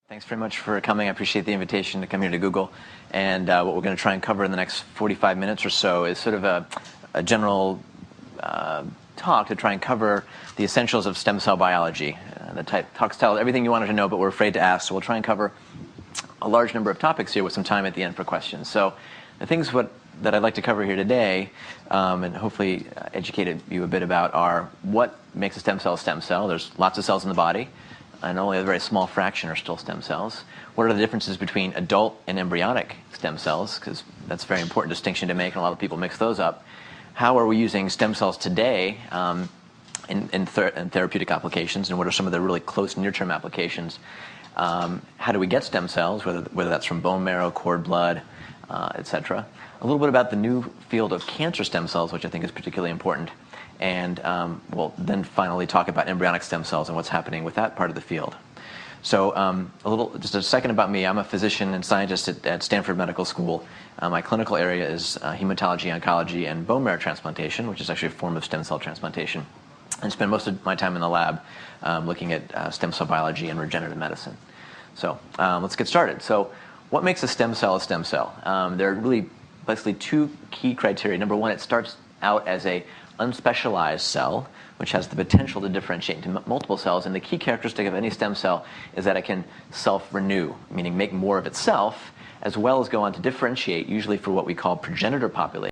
Thanks very much for coming. I appreciate the invitation to come here to Google. And what we're going to try and cover in the next 45 minutes or so is sort of a general talk to try and cover the essentials of stem cell biology. The talks tell everything you wanted to know, but we're afraid to ask. So we'll try and cover a large number of topics here with some time at the end for questions. So the things that I'd like to cover here today, and hopefully educate you a bit about, are what makes a stem cell a stem cell. There's lots of cells in the body, and only a very small fraction are still stem cells. What are the differences between adult and embryonic stem cells? Because that's a very important distinction to make, and a lot of people mix those up. How are we using stem cells today in therapeutic applications, and what are some of the really close near-term applications? How do we get stem cells, whether that's from bone marrow, cord blood, etc. A little bit about the new field of cancer stem cells, which I think is particularly important. And we'll then finally talk about embryonic stem cells and what's happening with that part of the field. So just a second about me. I'm a physician and scientist at Stanford Medical School. My clinical area is hematology, oncology, and bone marrow transplantation, which is actually a form of stem cell transplantation. And spend most of my time in the lab looking at stem cell biology and regenerative medicine. So let's get started. So what makes a stem cell a stem cell? There are really basically two key criteria. Number one, it starts out as a unspecialized cell, which has the potential to differentiate into multiple cells. And the key characteristic of any stem cell is that it can self-renew, meaning make more of itself, as well as go on to differentiate, usually for what we call progenitor populations.